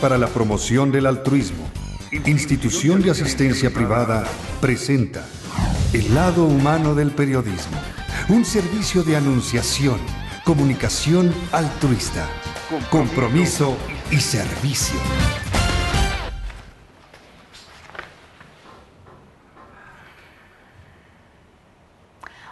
para la Promoción del Altruismo, institución de asistencia privada, presenta El lado humano del periodismo, un servicio de anunciación, comunicación altruista, compromiso y servicio.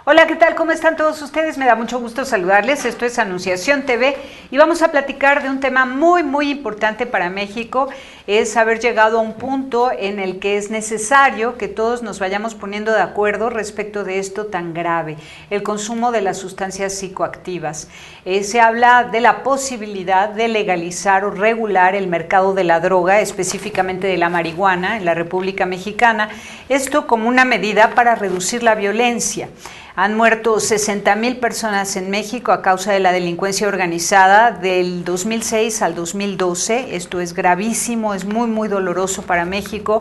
Hola, ¿qué tal? ¿Cómo están todos ustedes? Me da mucho gusto saludarles. Esto es Anunciación TV y vamos a platicar de un tema muy importante para México. Es haber llegado a un punto en el que es necesario que todos nos vayamos poniendo de acuerdo respecto de esto tan grave, el consumo de las sustancias psicoactivas. Se habla de la posibilidad de legalizar o regular el mercado de la droga, específicamente de la marihuana en la República Mexicana, esto como una medida para reducir la violencia. Han muerto 60,000 personas en México a causa de la delincuencia organizada del 2006 al 2012. Esto es gravísimo, es muy doloroso para México.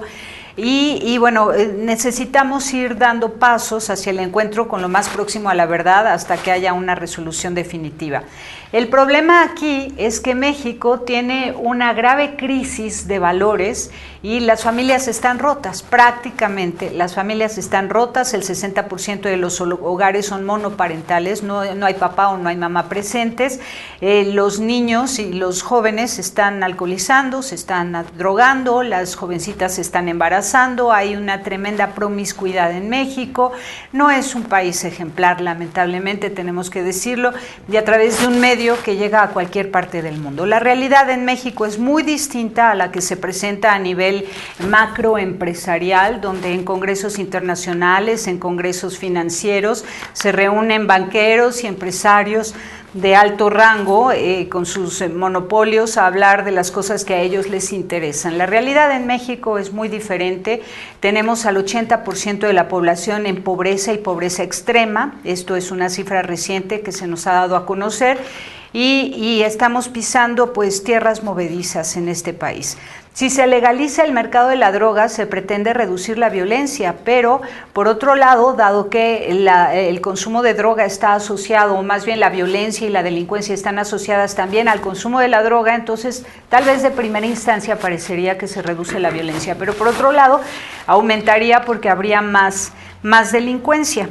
Y bueno, necesitamos ir dando pasos hacia el encuentro con lo más próximo a la verdad hasta que haya una resolución definitiva. El problema aquí es que México tiene una grave crisis de valores y las familias están rotas, prácticamente las familias están rotas, el 60% de los hogares son monoparentales, no hay papá o no hay mamá presentes, los niños y los jóvenes se están alcoholizando, se están drogando, las jovencitas se están embarazando, hay una tremenda promiscuidad en México, no es un país ejemplar, lamentablemente tenemos que decirlo, y a través de un medio que llega a cualquier parte del mundo. La realidad en México es muy distinta a la que se presenta a nivel macroempresarial, donde en congresos internacionales, en congresos financieros, se reúnen banqueros y empresarios de alto rango con sus monopolios a hablar de las cosas que a ellos les interesan. La realidad en México es muy diferente. Tenemos al 80% de la población en pobreza y pobreza extrema. Esto es una cifra reciente que se nos ha dado a conocer y estamos pisando pues tierras movedizas en este país. Si se legaliza el mercado de la droga, se pretende reducir la violencia, pero por otro lado, dado que el consumo de droga está asociado, o más bien la violencia y la delincuencia están asociadas también al consumo de la droga, entonces tal vez de primera instancia parecería que se reduce la violencia, pero por otro lado aumentaría porque habría más delincuencia.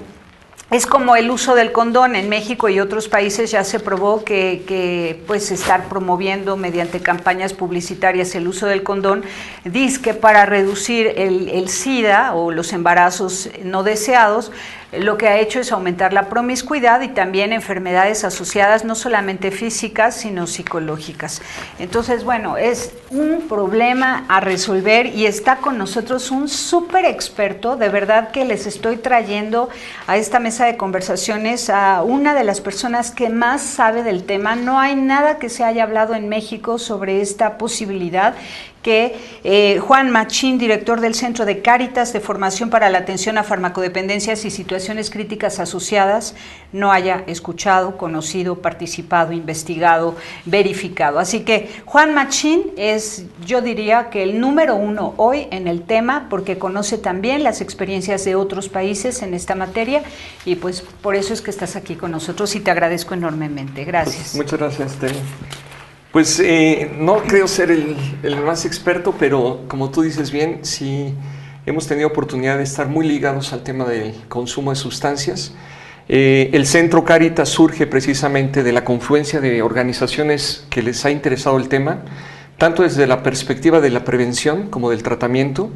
Es como el uso del condón. En México y otros países ya se probó que pues estar promoviendo mediante campañas publicitarias el uso del condón, dizque para reducir el SIDA o los embarazos no deseados, lo que ha hecho es aumentar la promiscuidad y también enfermedades asociadas no solamente físicas, sino psicológicas. Entonces, bueno, es un problema a resolver y está con nosotros un súper experto, de verdad que les estoy trayendo a esta mesa de conversaciones a una de las personas que más sabe del tema. No hay nada que se haya hablado en México sobre esta posibilidad que Juan Machín, director del Centro de Cáritas de Formación para la Atención a Farmacodependencias y Situaciones Críticas Asociadas, no haya escuchado, conocido, participado, investigado, verificado. Así que Juan Machín es, yo diría que el número uno hoy en el tema, porque conoce también las experiencias de otros países en esta materia y pues por eso es que estás aquí con nosotros y te agradezco enormemente. Gracias. Pues, muchas gracias, Tere. Pues no creo ser el más experto, pero como tú dices bien, sí hemos tenido oportunidad de estar muy ligados al tema del consumo de sustancias. El Centro Cáritas surge precisamente de la confluencia de organizaciones que les ha interesado el tema, tanto desde la perspectiva de la prevención como del tratamiento.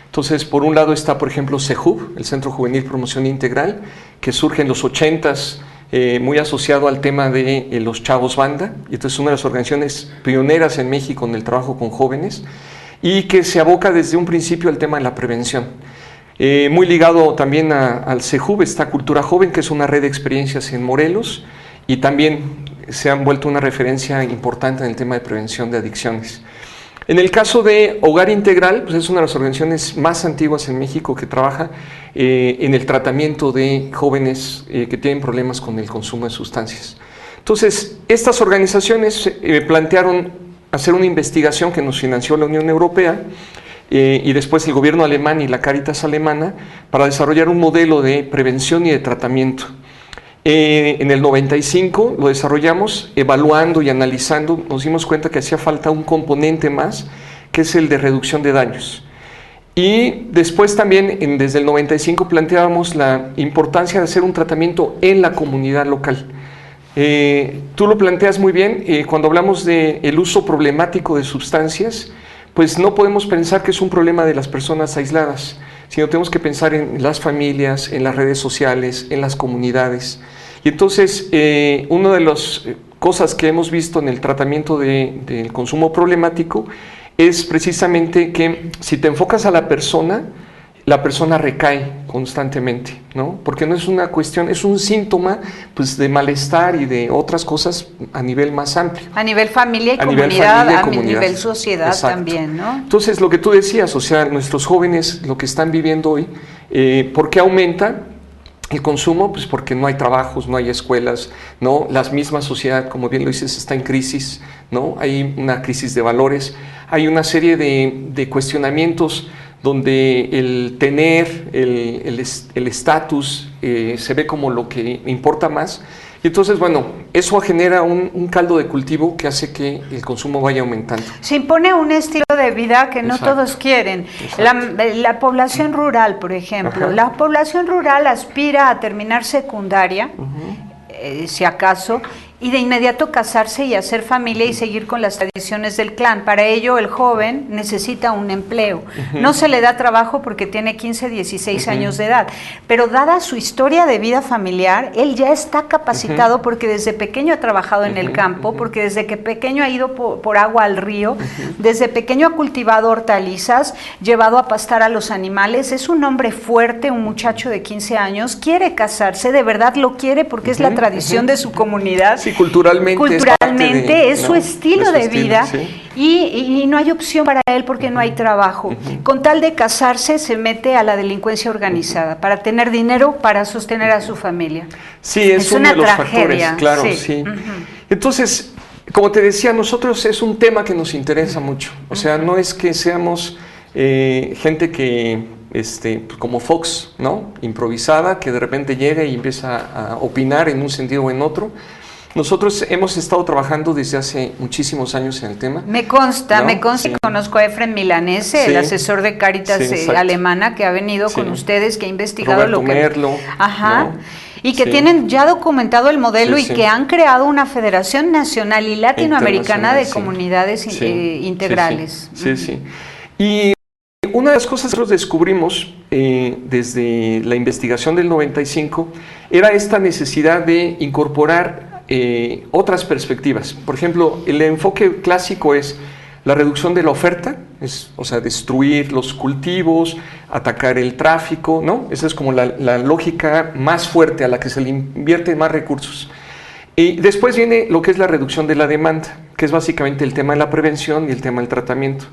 Entonces, por un lado está, por ejemplo, CEJUV, el Centro Juvenil Promoción Integral, que surge en los 80s, muy asociado al tema de los chavos banda, y entonces es una de las organizaciones pioneras en México en el trabajo con jóvenes y que se aboca desde un principio al tema de la prevención. Muy ligado también al CEJUV está Cultura Joven, que es una red de experiencias en Morelos y también se han vuelto una referencia importante en el tema de prevención de adicciones. En el caso de Hogar Integral, pues es una de las organizaciones más antiguas en México que trabaja en el tratamiento de jóvenes que tienen problemas con el consumo de sustancias. Entonces, estas organizaciones plantearon hacer una investigación que nos financió la Unión Europea y después el gobierno alemán y la Cáritas alemana para desarrollar un modelo de prevención y de tratamiento. En el 95 lo desarrollamos, evaluando y analizando, nos dimos cuenta que hacía falta un componente más, que es el de reducción de daños. Y después también, desde el 95, planteábamos la importancia de hacer un tratamiento en la comunidad local. Tú lo planteas muy bien, cuando hablamos del uso problemático de sustancias, pues no podemos pensar que es un problema de las personas aisladas, sino tenemos que pensar en las familias, en las redes sociales, en las comunidades. Y entonces, una de las cosas que hemos visto en el tratamiento del consumo problemático es precisamente que si te enfocas a la persona recae constantemente, ¿no? Porque no es una cuestión, es un síntoma, pues, de malestar y de otras cosas a nivel más amplio. A nivel familia y comunidad, a nivel sociedad. Exacto. También, ¿no? Entonces, lo que tú decías, o sea, nuestros jóvenes, lo que están viviendo hoy, ¿por qué aumenta el consumo? Pues porque no hay trabajos, no hay escuelas, ¿no? La misma sociedad, como bien lo dices, está en crisis, ¿no? Hay una crisis de valores, hay una serie de cuestionamientos donde el tener, el estatus se ve como lo que importa más. Y entonces, bueno, eso genera un caldo de cultivo que hace que el consumo vaya aumentando. Se impone un estilo de vida que no todos quieren. La población rural, por ejemplo, la población rural aspira a terminar secundaria, si acaso, y de inmediato casarse y hacer familia y seguir con las tradiciones del clan. Para ello, el joven necesita un empleo. No se le da trabajo porque tiene 15, 16 años de edad, pero dada su historia de vida familiar, él ya está capacitado porque desde pequeño ha trabajado en el campo, porque desde que pequeño ha ido por agua al río, desde pequeño ha cultivado hortalizas, llevado a pastar a los animales. Es un hombre fuerte, un muchacho de 15 años, quiere casarse, de verdad lo quiere porque es la tradición de su comunidad. Sí, culturalmente es su estilo de vida, sí. y no hay opción para él porque no hay trabajo. Con tal de casarse se mete a la delincuencia organizada para tener dinero para sostener a su familia. Sí, es uno de los factores, claro, sí. Entonces, como te decía, nosotros es un tema que nos interesa mucho. O sea, no es que seamos gente que como Fox, ¿no? Improvisada, que de repente llega y empieza a opinar en un sentido o en otro. Nosotros hemos estado trabajando desde hace muchísimos años en el tema. Me consta, sí. Conozco a Efren Milanese, el asesor de Cáritas alemana que ha venido con ustedes, que ha investigado Roberto Merlo. ¿No? Y que tienen ya documentado el modelo y que han creado una Federación Nacional y Latinoamericana de Comunidades Integrales. Sí. Y una de las cosas que nosotros descubrimos desde la investigación del 95 era esta necesidad de incorporar otras perspectivas. Por ejemplo, el enfoque clásico es la reducción de la oferta, o sea, destruir los cultivos, atacar el tráfico, ¿no? Esa es como la lógica más fuerte a la que se le invierte más recursos. Y después viene lo que es la reducción de la demanda, que es básicamente el tema de la prevención y el tema del tratamiento.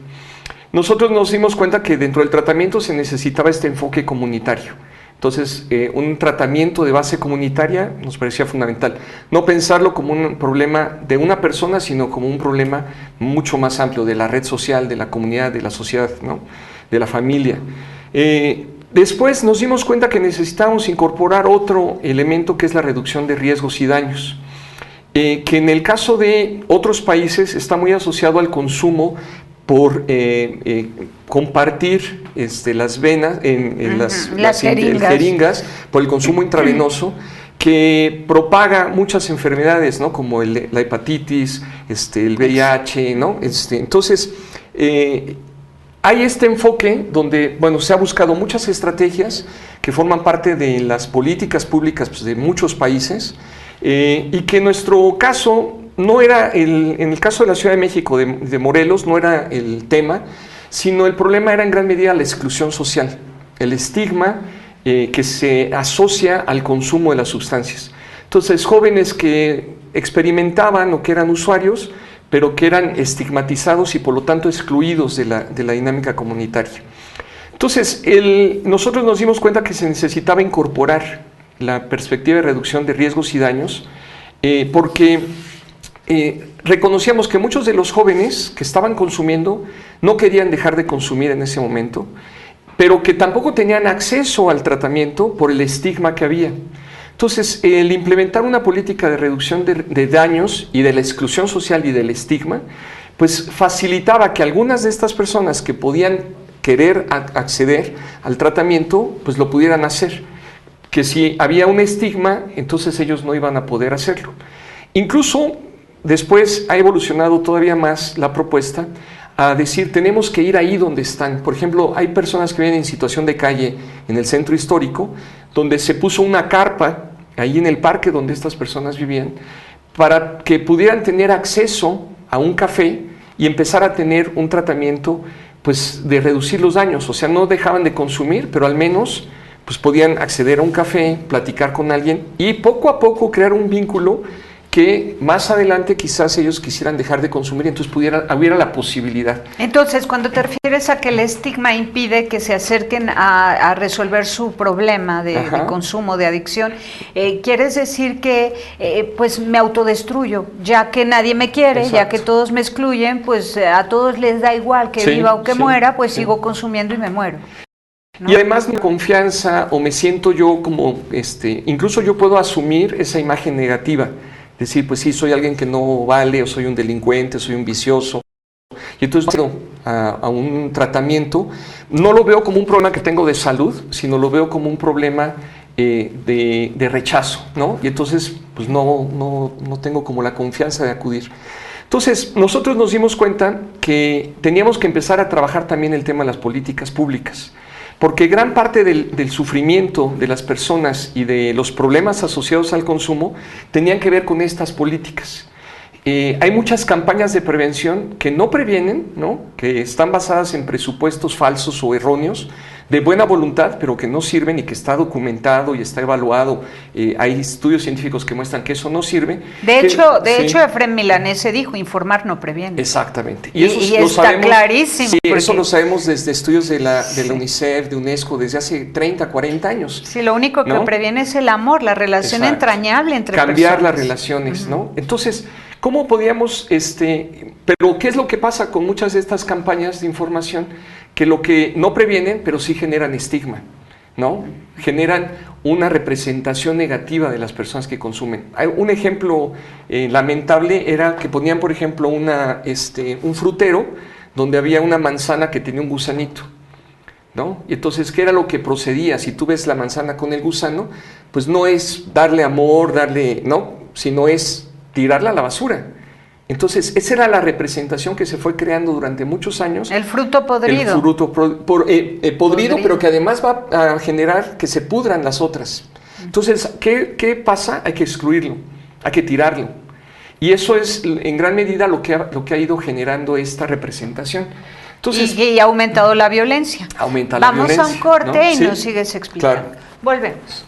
Nosotros nos dimos cuenta que dentro del tratamiento se necesitaba este enfoque comunitario. Entonces, un tratamiento de base comunitaria nos parecía fundamental. No pensarlo como un problema de una persona, sino como un problema mucho más amplio de la red social, de la comunidad, de la sociedad, ¿no? De la familia. Después nos dimos cuenta que necesitábamos incorporar otro elemento que es la reducción de riesgos y daños, que en el caso de otros países está muy asociado al consumo por compartir las venas en las jeringas por el consumo intravenoso, que propaga muchas enfermedades, ¿no? Como la hepatitis, el VIH, ¿no? Entonces, hay este enfoque donde, bueno, se ha buscado muchas estrategias que forman parte de las políticas públicas, pues, de muchos países, y que en nuestro caso no era, en el caso de la Ciudad de México, de Morelos, no era el tema, sino el problema era en gran medida la exclusión social, el estigma que se asocia al consumo de las sustancias. Entonces, jóvenes que experimentaban o que eran usuarios, pero que eran estigmatizados y por lo tanto excluidos de la dinámica comunitaria. Entonces, nosotros nos dimos cuenta que se necesitaba incorporar la perspectiva de reducción de riesgos y daños, porque reconocíamos que muchos de los jóvenes que estaban consumiendo no querían dejar de consumir en ese momento, pero que tampoco tenían acceso al tratamiento por el estigma que había. Entonces, el implementar una política de reducción de daños y de la exclusión social y del estigma, pues facilitaba que algunas de estas personas que podían querer acceder al tratamiento, pues lo pudieran hacer. Que si había un estigma, entonces ellos no iban a poder hacerlo. Incluso después ha evolucionado todavía más la propuesta a decir, tenemos que ir ahí donde están. Por ejemplo, hay personas que viven en situación de calle en el centro histórico, donde se puso una carpa ahí en el parque donde estas personas vivían, para que pudieran tener acceso a un café y empezar a tener un tratamiento pues, de reducir los daños. O sea, no dejaban de consumir, pero al menos pues, podían acceder a un café, platicar con alguien y poco a poco crear un vínculo que más adelante quizás ellos quisieran dejar de consumir y entonces hubiera la posibilidad. Entonces, cuando te refieres a que el estigma impide que se acerquen a resolver su problema de consumo, de adicción, ¿quieres decir que pues me autodestruyo? Ya que nadie me quiere, ya que todos me excluyen, pues a todos les da igual que viva o que muera, pues sigo consumiendo y me muero, ¿no? Y además mi confianza o me siento yo como, incluso yo puedo asumir esa imagen negativa. Decir, pues sí, soy alguien que no vale, o soy un delincuente, soy un vicioso. Y entonces a un tratamiento, no lo veo como un problema que tengo de salud, sino lo veo como un problema de rechazo, ¿no? Y entonces, pues no tengo como la confianza de acudir. Entonces, nosotros nos dimos cuenta que teníamos que empezar a trabajar también el tema de las políticas públicas. Porque gran parte del sufrimiento de las personas y de los problemas asociados al consumo tenían que ver con estas políticas. Hay muchas campañas de prevención que no previenen, ¿no? Que están basadas en presupuestos falsos o erróneos, de buena voluntad, pero que no sirven y que está documentado y está evaluado. Hay estudios científicos que muestran que eso no sirve. De hecho, Efrén Milanese dijo, informar no previene. Exactamente. Y eso está sabemos, clarísimo. Sí, eso lo sabemos desde estudios de la UNICEF, de UNESCO, desde hace 30, 40 años. Sí, lo único que previene es el amor, la relación entrañable entre personas. Cambiar las relaciones, ¿no? Entonces, ¿cómo podíamos, pero qué es lo que pasa con muchas de estas campañas de información? Que lo que no previenen, pero sí generan estigma, ¿no? Generan una representación negativa de las personas que consumen. Un ejemplo lamentable era que ponían, por ejemplo, un frutero donde había una manzana que tenía un gusanito, ¿no? Y entonces, ¿qué era lo que procedía? Si tú ves la manzana con el gusano, pues no es darle amor, no, sino es tirarla a la basura. Entonces, esa era la representación que se fue creando durante muchos años. El fruto podrido. El fruto podrido, pero que además va a generar que se pudran las otras. Entonces, ¿qué pasa? Hay que excluirlo, hay que tirarlo. Y eso es en gran medida lo que ha ido generando esta representación. Entonces, y ha aumentado la violencia. Aumenta la violencia. Vamos a un corte, ¿no? Y Sí, nos sigues explicando. Claro. Volvemos.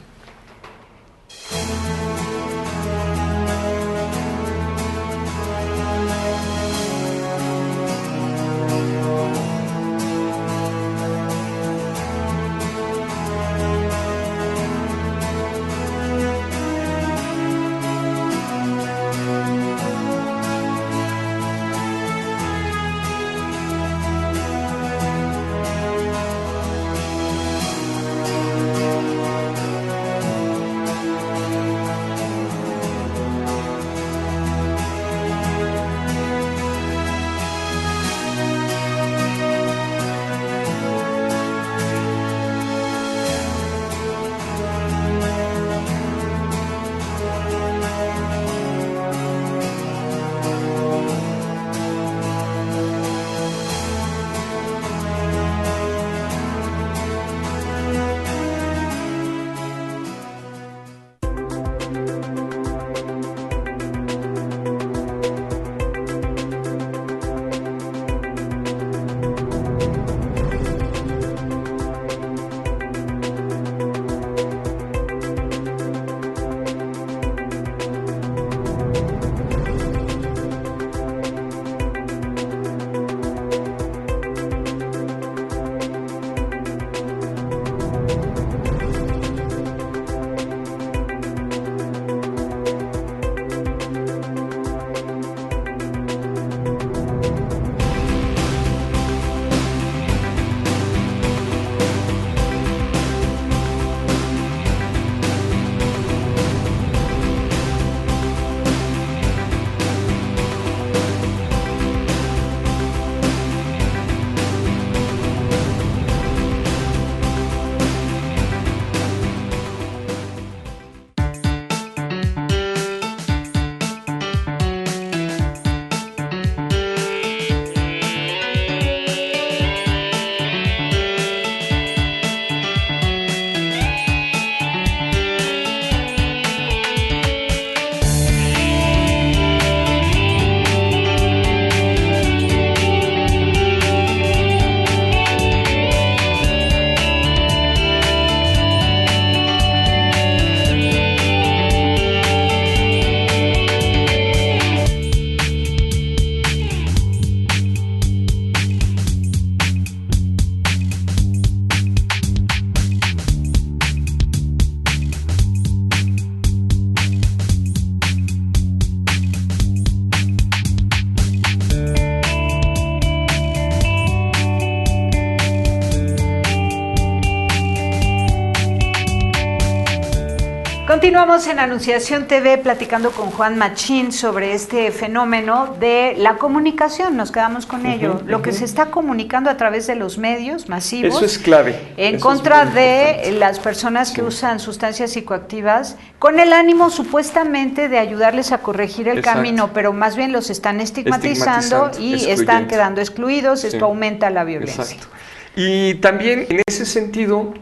Continuamos en Anunciación TV platicando con Juan Machín sobre este fenómeno de la comunicación. Nos quedamos con ello. Lo que se está comunicando a través de los medios masivos. Eso es clave. En contra de las personas que usan sustancias psicoactivas con el ánimo supuestamente de ayudarles a corregir el camino, pero más bien los están estigmatizando y están quedando excluidos. Esto aumenta la violencia. Exacto. Y también en ese sentido,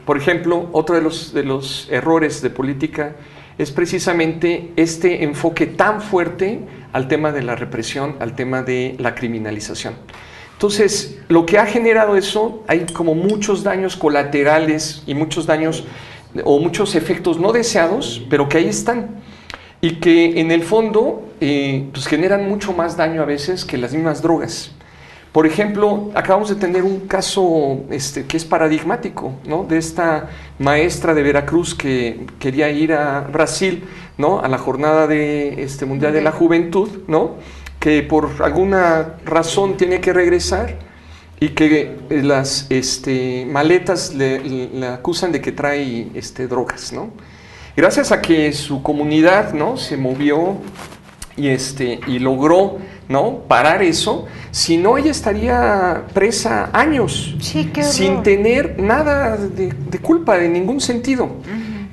por ejemplo, otro de los errores de política es precisamente este enfoque tan fuerte al tema de la represión, al tema de la criminalización. Entonces, lo que ha generado eso, hay como muchos daños colaterales y muchos daños o muchos efectos no deseados, pero que ahí están y que en el fondo pues generan mucho más daño a veces que las mismas drogas. Por ejemplo, acabamos de tener un caso que es paradigmático, ¿no? De esta maestra de Veracruz que quería ir a Brasil, ¿no? A la jornada mundial de la juventud, ¿no? Que por alguna razón tiene que regresar y que las maletas le acusan de que trae drogas, ¿no? Gracias a que su comunidad, ¿no? Se movió y logró, ¿no? Parar eso, si no ella estaría presa años, sin tener nada de culpa en ningún sentido.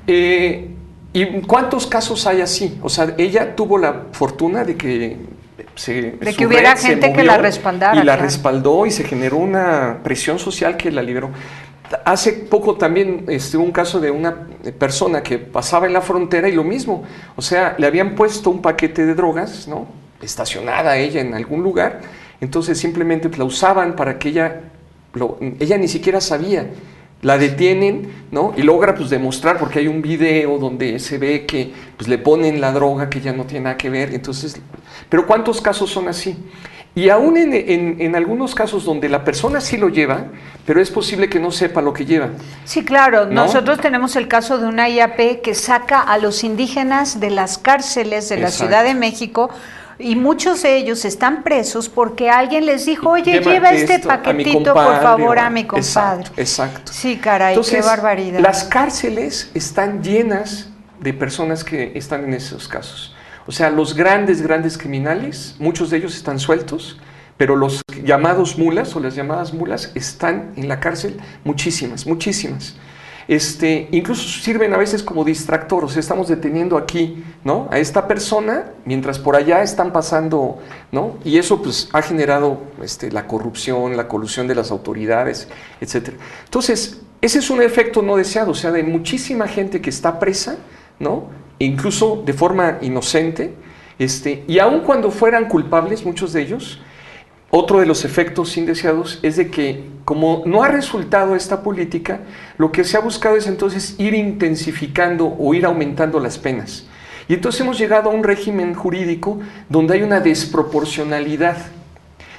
¿Y cuántos casos hay así? O sea, ella tuvo la fortuna de que hubiera gente que la respaldara. Y la respaldó y se generó una presión social que la liberó. Hace poco también un caso de una persona que pasaba en la frontera y lo mismo, o sea, le habían puesto un paquete de drogas, ¿no? Estacionada ella en algún lugar, entonces simplemente la usaban para que ella ni siquiera sabía, la detienen, ¿no? Y logra pues demostrar, porque hay un video donde se ve que pues le ponen la droga que ya no tiene nada que ver, entonces, pero ¿cuántos casos son así? Y aún en algunos casos donde la persona sí lo lleva, pero es posible que no sepa lo que lleva. Sí, claro. ¿No? Nosotros tenemos el caso de una IAP que saca a los indígenas de las cárceles de la Ciudad de México y muchos de ellos están presos porque alguien les dijo, oye, lleva este paquetito, por favor, a mi compadre. Exacto. Sí, caray, entonces, qué barbaridad. Las cárceles están llenas de personas que están en esos casos. O sea, los grandes criminales, muchos de ellos están sueltos, pero los llamados mulas o las llamadas mulas están en la cárcel, muchísimas. Incluso sirven a veces como distractor, o sea, estamos deteniendo aquí, ¿no? A esta persona, mientras por allá están pasando, ¿no? Y eso pues ha generado la corrupción, la colusión de las autoridades, etcétera. Entonces, ese es un efecto no deseado, o sea, de muchísima gente que está presa, ¿no? Incluso de forma inocente, y aun cuando fueran culpables, muchos de ellos, otro de los efectos indeseados es de que, como no ha resultado esta política, lo que se ha buscado es entonces ir intensificando o ir aumentando las penas. Y entonces hemos llegado a un régimen jurídico donde hay una desproporcionalidad,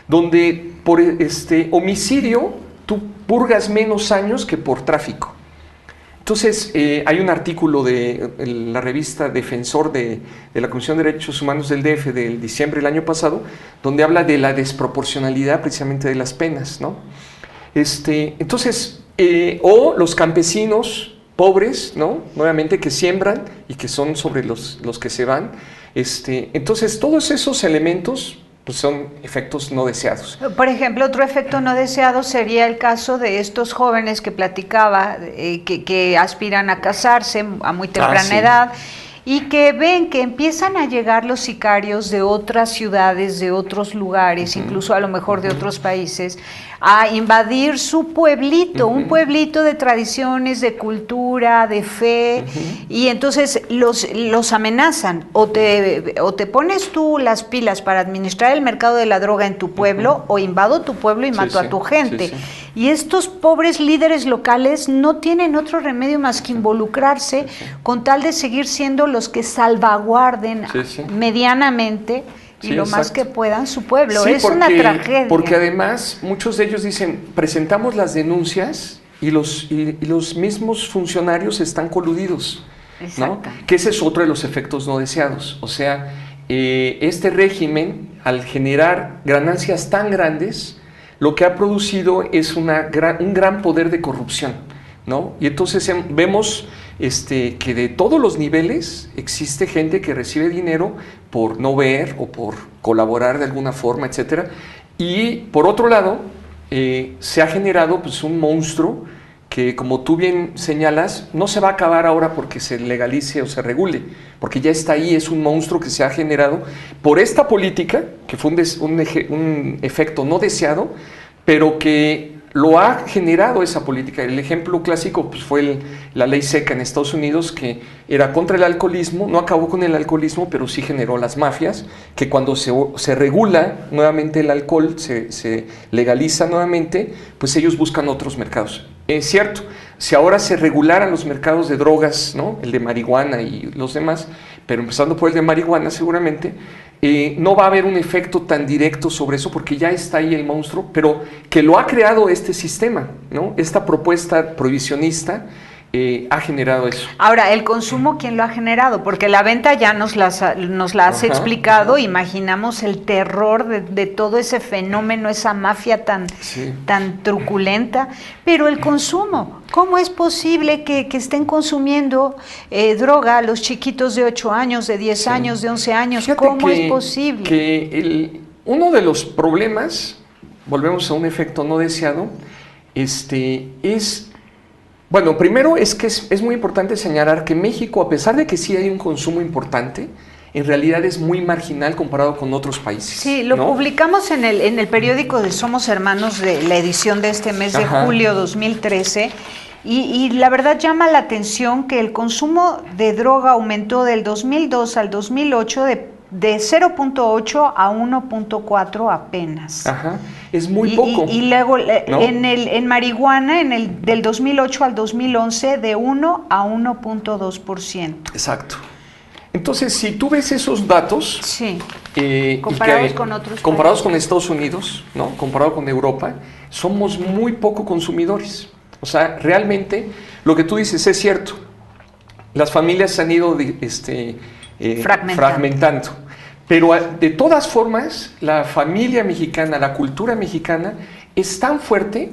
donde por homicidio tú purgas menos años que por tráfico. Entonces, hay un artículo de la revista Defensor de la Comisión de Derechos Humanos del DF del diciembre del año pasado, donde habla de la desproporcionalidad precisamente de las penas, ¿no? Entonces, o los campesinos pobres, ¿no? Nuevamente que siembran y que son sobre los que se van. Entonces, todos esos elementos pues son efectos no deseados. Por ejemplo, otro efecto no deseado sería el caso de estos jóvenes que platicaba, que aspiran a casarse a muy temprana edad y que ven que empiezan a llegar los sicarios de otras ciudades, de otros lugares, incluso a lo mejor de otros países, a invadir su pueblito, un pueblito de tradiciones, de cultura, de fe, y entonces los amenazan, o te pones tú las pilas para administrar el mercado de la droga en tu pueblo, o invado tu pueblo y mato a tu gente. Y estos pobres líderes locales no tienen otro remedio más que involucrarse con tal de seguir siendo los que salvaguarden medianamente y lo más que puedan su pueblo. Es una tragedia. Porque además muchos de ellos dicen, presentamos las denuncias y los mismos funcionarios están coludidos, ¿no? Que ese es otro de los efectos no deseados. O sea, este régimen, al generar ganancias tan grandes, lo que ha producido es un gran poder de corrupción, ¿no? Y entonces vemos que de todos los niveles existe gente que recibe dinero por no ver o por colaborar de alguna forma, etcétera. Y por otro lado, se ha generado pues, un monstruo que, como tú bien señalas, no se va a acabar ahora porque se legalice o se regule, porque ya está ahí, es un monstruo que se ha generado por esta política, que fue un efecto no deseado, pero que lo ha generado esa política. El ejemplo clásico pues, fue la ley seca en Estados Unidos, que era contra el alcoholismo, no acabó con el alcoholismo, pero sí generó las mafias, que cuando se regula nuevamente el alcohol, se legaliza nuevamente, pues ellos buscan otros mercados. Es cierto, si ahora se regularan los mercados de drogas, ¿no? El de marihuana y los demás, pero empezando por el de marihuana seguramente, no va a haber un efecto tan directo sobre eso porque ya está ahí el monstruo, pero que lo ha creado este sistema, ¿no? Esta propuesta prohibicionista ha generado eso. Ahora, el consumo, ¿quién lo ha generado? Porque la venta ya nos la has explicado, imaginamos el terror de todo ese fenómeno, esa mafia tan truculenta, pero el consumo, ¿cómo es posible que estén consumiendo droga a los chiquitos de 8 años, de 10 años, de 11 años? Fíjate ¿Cómo es posible? Que uno de los problemas, volvemos a un efecto no deseado, bueno, primero es que es muy importante señalar que México, a pesar de que sí hay un consumo importante, en realidad es muy marginal comparado con otros países. Sí, lo publicamos en el periódico de Somos Hermanos, de la edición de este mes de julio 2013, y la verdad llama la atención que el consumo de droga aumentó del 2002 al 2008 de 0.8 a 1.4 apenas. Es muy poco. Y luego ¿no? en marihuana, del 2008 al 2011, de 1 a 1.2%. Exacto. Entonces, si tú ves esos datos, comparados con otros comparados países, con Estados Unidos, ¿no? Comparado con Europa, somos muy poco consumidores. O sea, realmente lo que tú dices es cierto. Las familias se han ido fragmentando. Pero de todas formas, la familia mexicana, la cultura mexicana es tan fuerte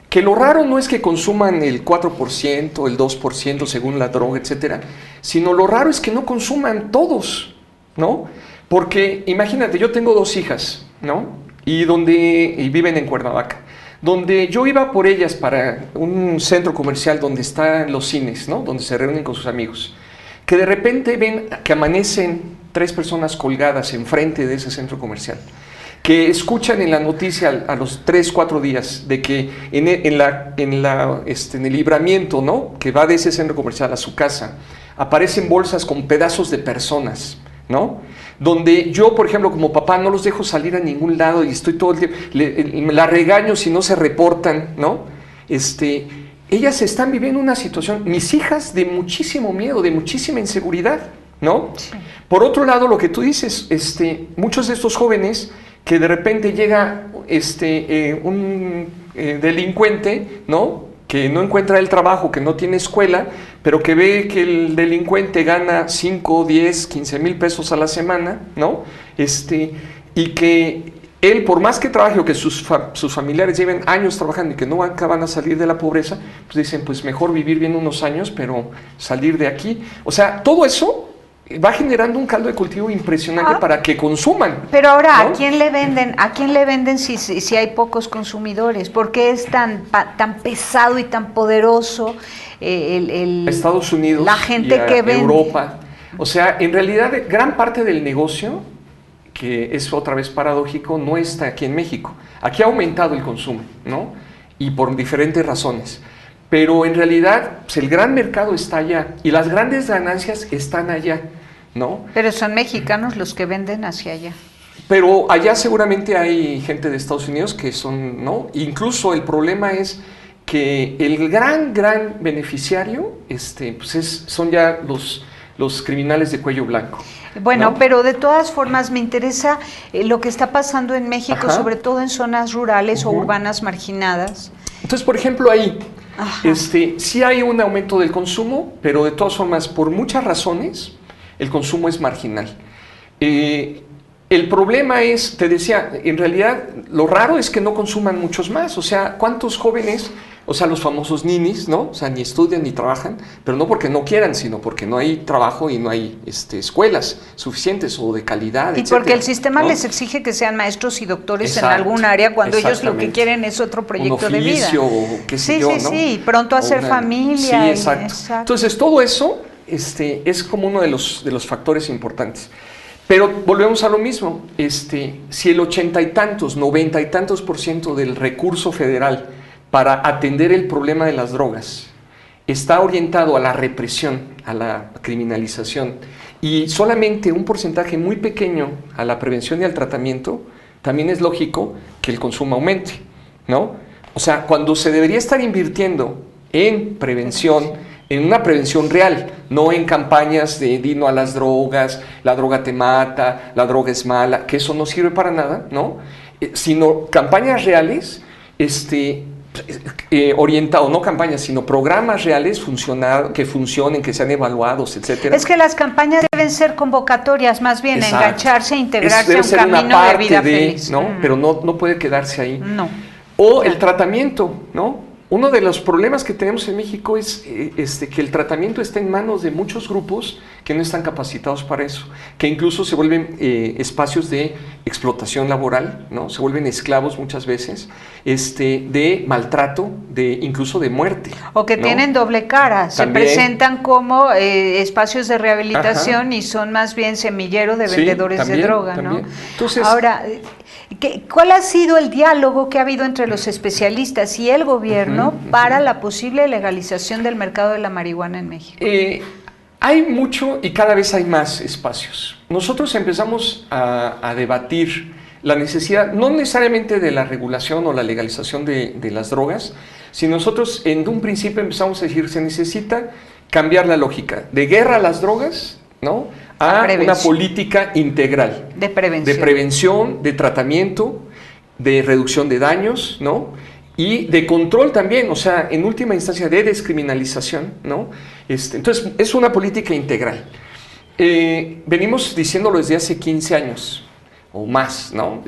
que lo raro no es que consuman el 4%, el 2% según la droga, etcétera, sino lo raro es que no consuman todos, ¿no? Porque imagínate, yo tengo 2 hijas, ¿no? Y viven en Cuernavaca. Donde yo iba por ellas para un centro comercial donde están los cines, ¿no? Donde se reúnen con sus amigos, que de repente ven que amanecen 3 personas colgadas enfrente de ese centro comercial, que escuchan en la noticia a los 3, 4 días de que en el libramiento, ¿no? Que va de ese centro comercial a su casa, aparecen bolsas con pedazos de personas, ¿no? Donde yo, por ejemplo, como papá, no los dejo salir a ningún lado y estoy todo el tiempo, la regaño si no se reportan, ¿no? Ellas están viviendo una situación, mis hijas, de muchísimo miedo, de muchísima inseguridad, ¿no? Sí. Por otro lado, lo que tú dices, muchos de estos jóvenes que de repente llega un delincuente, ¿no? Que no encuentra el trabajo, que no tiene escuela, pero que ve que el delincuente gana 5, 10, 15 mil pesos a la semana, ¿no? Y que él, por más que trabaje o que sus familiares lleven años trabajando y que no van a salir de la pobreza, pues dicen, pues mejor vivir bien unos años, pero salir de aquí. O sea, todo eso va generando un caldo de cultivo impresionante para que consuman. Pero ahora, ¿no? ¿A quién le venden si hay pocos consumidores? ¿Por qué es tan pesado y tan poderoso Estados Unidos, la gente que vende? Europa. O sea, en realidad, gran parte del negocio, que es otra vez paradójico, no está aquí en México. Aquí ha aumentado el consumo, ¿no? Y por diferentes razones. Pero en realidad, pues, el gran mercado está allá y las grandes ganancias están allá, ¿no? Pero son mexicanos los que venden hacia allá. Pero allá seguramente hay gente de Estados Unidos que son, ¿no? Incluso el problema es que el gran beneficiario pues son ya los criminales de cuello blanco. Bueno, ¿no? Pero de todas formas me interesa lo que está pasando en México, sobre todo en zonas rurales o urbanas marginadas. Entonces, por ejemplo, ahí sí hay un aumento del consumo, pero de todas formas, por muchas razones, el consumo es marginal. El problema es, te decía, en realidad lo raro es que no consuman muchos más. O sea, ¿cuántos jóvenes O sea, los famosos ninis, ¿no? O sea, ni estudian ni trabajan, pero no porque no quieran, sino porque no hay trabajo y no hay escuelas suficientes o de calidad, Y etcétera, porque el sistema ¿no? les exige que sean maestros y doctores Exacto, en algún área, cuando ellos lo que exactamente. quieren es otro proyecto Un de vida. oficio, o qué sé Sí, yo, sí, ¿no? sí, y pronto hacer familia. Sí, y- exacto. Entonces, todo eso es como uno de los factores importantes. Pero volvemos a lo mismo. Si el 80 y tantos, 90 y tantos % del recurso federal para atender el problema de las drogas está orientado a la represión, a la criminalización, y solamente un porcentaje muy pequeño a la prevención y al tratamiento, también es lógico que el consumo aumente, ¿no? O sea, cuando se debería estar invirtiendo en prevención, en una prevención real, no en campañas de di no a las drogas, la droga te mata, la droga es mala, que eso no sirve para nada, ¿no? Sino campañas reales, orientado, no campañas, sino programas reales que funcionen, que sean evaluados, etcétera. Es que las campañas deben ser convocatorias, más bien, Exacto. engancharse, integrarse Debe a un ser una camino de parte vida feliz. ¿no? Pero no puede quedarse ahí. No. O Claro. el tratamiento, ¿no? Uno de los problemas que tenemos en México es que el tratamiento está en manos de muchos grupos que no están capacitados para eso, que incluso se vuelven espacios de explotación laboral, ¿no? Se vuelven esclavos muchas veces, de maltrato, incluso de muerte. O que ¿no? tienen doble cara, se También. presentan como espacios de rehabilitación. Ajá. y son más bien semillero de Sí, vendedores también, de droga, también. ¿no? Entonces, ahora, ¿cuál ha sido el diálogo que ha habido entre los especialistas y el gobierno para la posible legalización del mercado de la marihuana en México? Hay mucho y cada vez hay más espacios. Nosotros empezamos a debatir la necesidad, no necesariamente de la regulación o la legalización de las drogas, sino nosotros en un principio empezamos a decir, se necesita cambiar la lógica de guerra a las drogas, ¿no? A una política integral. De prevención. De prevención, de tratamiento, de reducción de daños, ¿no? Y de control también, o sea, en última instancia de descriminalización, ¿no? Entonces, es una política integral. Venimos diciéndolo desde hace 15 años o más, ¿no?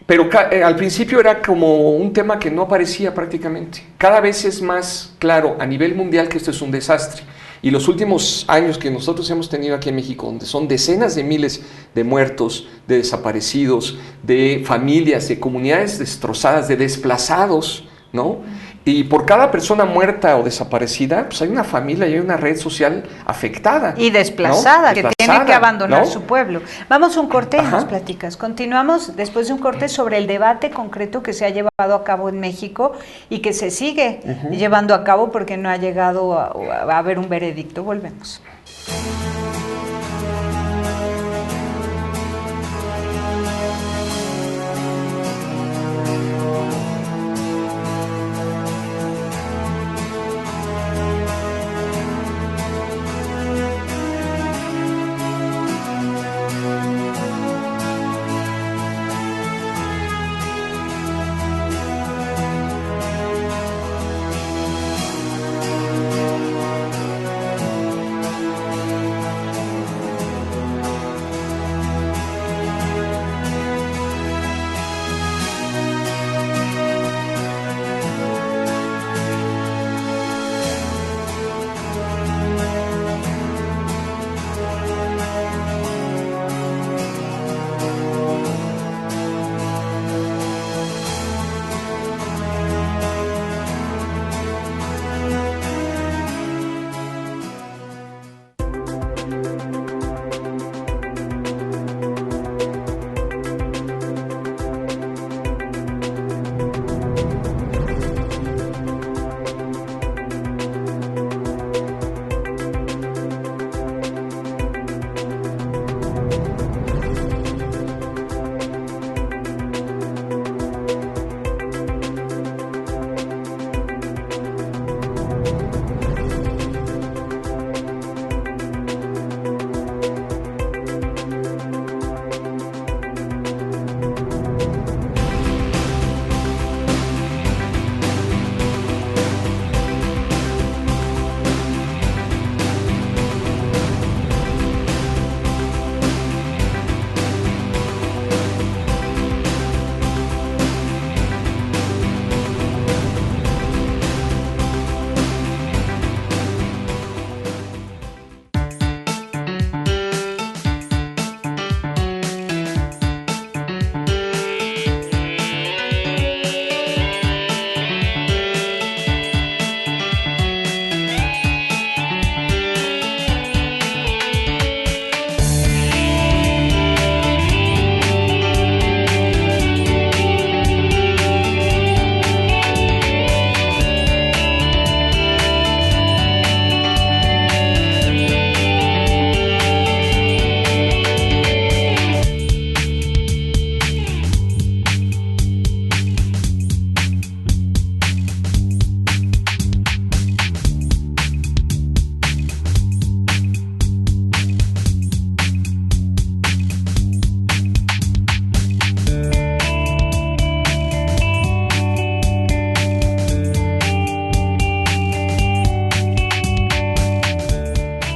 Pero al principio era como un tema que no aparecía prácticamente. Cada vez es más claro a nivel mundial que esto es un desastre. Y los últimos años que nosotros hemos tenido aquí en México, donde son decenas de miles de muertos, de desaparecidos, de familias, de comunidades destrozadas, de desplazados, ¿no? Y por cada persona muerta o desaparecida, pues hay una familia y hay una red social afectada. Y desplazada, ¿no? que tiene que abandonar ¿no? su pueblo. Vamos a un corte y Ajá. nos platicas. Continuamos después de un corte sobre el debate concreto que se ha llevado a cabo en México y que se sigue llevando a cabo porque no ha llegado a haber un veredicto. Volvemos.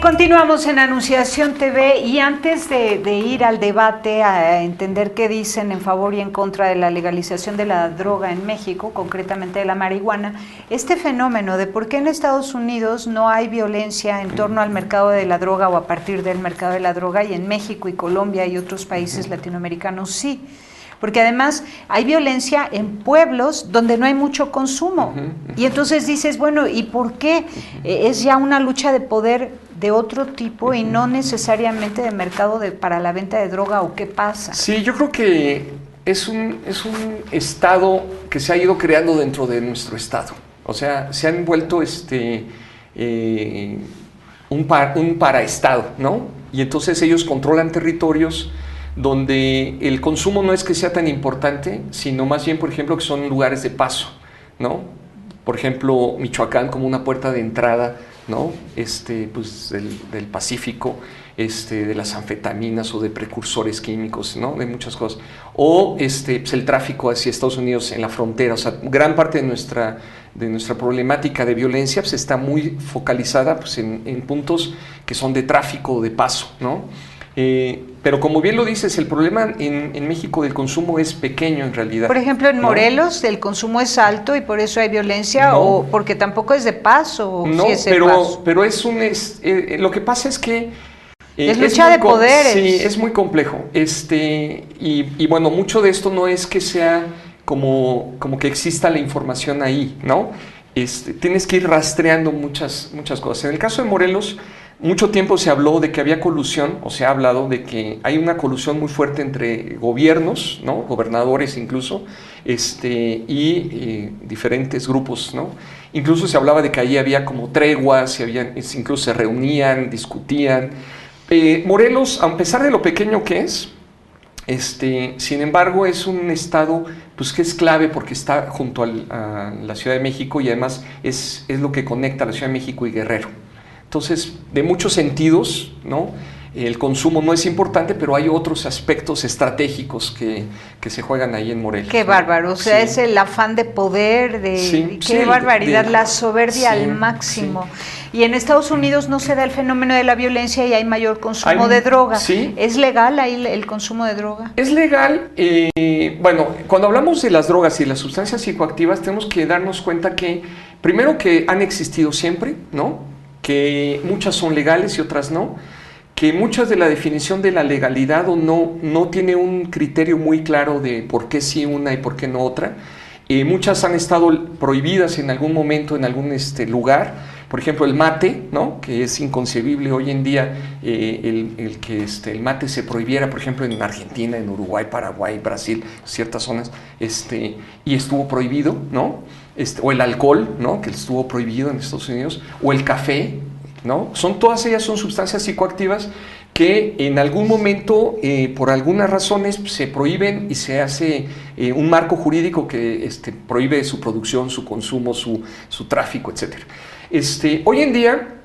Continuamos en Anunciación TV y antes de ir al debate, a entender qué dicen en favor y en contra de la legalización de la droga en México, concretamente de la marihuana, este fenómeno de por qué en Estados Unidos no hay violencia en torno al mercado de la droga o a partir del mercado de la droga y en México y Colombia y otros países latinoamericanos sí. Porque además hay violencia en pueblos donde no hay mucho consumo. Y entonces dices, bueno, ¿y por qué? Es ya una lucha de poder de otro tipo y no necesariamente de mercado para la venta de droga, ¿o qué pasa? Sí, yo creo que es un estado que se ha ido creando dentro de nuestro estado. O sea, se han vuelto un paraestado, ¿no? Y entonces ellos controlan territorios donde el consumo no es que sea tan importante, sino más bien, por ejemplo, que son lugares de paso, ¿no? Por ejemplo, Michoacán como una puerta de entrada, ¿no? Pues del Pacífico, de las anfetaminas o de precursores químicos, ¿no? De muchas cosas. O pues el tráfico hacia Estados Unidos en la frontera. O sea, gran parte de nuestra problemática de violencia pues, está muy focalizada pues, en puntos que son de tráfico, de paso, ¿no? Pero como bien lo dices, el problema en México del consumo es pequeño en realidad. Por ejemplo, en Morelos el consumo es alto y por eso hay violencia, o porque tampoco es de paso. No, sí es de paso. Pero lo que pasa es que es lucha de poderes. Sí, es muy complejo. Y bueno, mucho de esto no es que sea como que exista la información ahí, ¿no? Tienes que ir rastreando muchas cosas. En el caso de Morelos, mucho tiempo se habló de que había colusión, o se ha hablado de que hay una colusión muy fuerte entre gobiernos, ¿no? Gobernadores incluso, y diferentes grupos, ¿no? Incluso se hablaba de que ahí había como treguas, incluso se reunían, discutían. Morelos, a pesar de lo pequeño que es, sin embargo, es un estado pues, que es clave porque está junto a la Ciudad de México y además es lo que conecta a la Ciudad de México y Guerrero. Entonces, de muchos sentidos, ¿no? El consumo no es importante, pero hay otros aspectos estratégicos que se juegan ahí en Morelos. Qué bárbaro, o sea, es el afán de poder, qué barbaridad, la soberbia al máximo. Sí. Y en Estados Unidos no se da el fenómeno de la violencia y hay mayor consumo de droga. Sí. ¿Es legal ahí el consumo de droga? Es legal. Bueno, cuando hablamos de las drogas y las sustancias psicoactivas, tenemos que darnos cuenta que, primero que han existido siempre, ¿no? Que muchas son legales y otras no, que muchas de la definición de la legalidad o no tiene un criterio muy claro de por qué sí una y por qué no otra. Muchas han estado prohibidas en algún momento en algún lugar. Por ejemplo, el mate, ¿no? Que es inconcebible hoy en día el que el mate se prohibiera, por ejemplo, en Argentina, en Uruguay, Paraguay, Brasil, ciertas zonas, y estuvo prohibido, ¿no? O el alcohol, ¿no? Que estuvo prohibido en Estados Unidos, o el café, ¿no? Todas ellas son sustancias psicoactivas que en algún momento, por algunas razones, se prohíben y se hace un marco jurídico que prohíbe su producción, su consumo, su tráfico, etc. Hoy en día,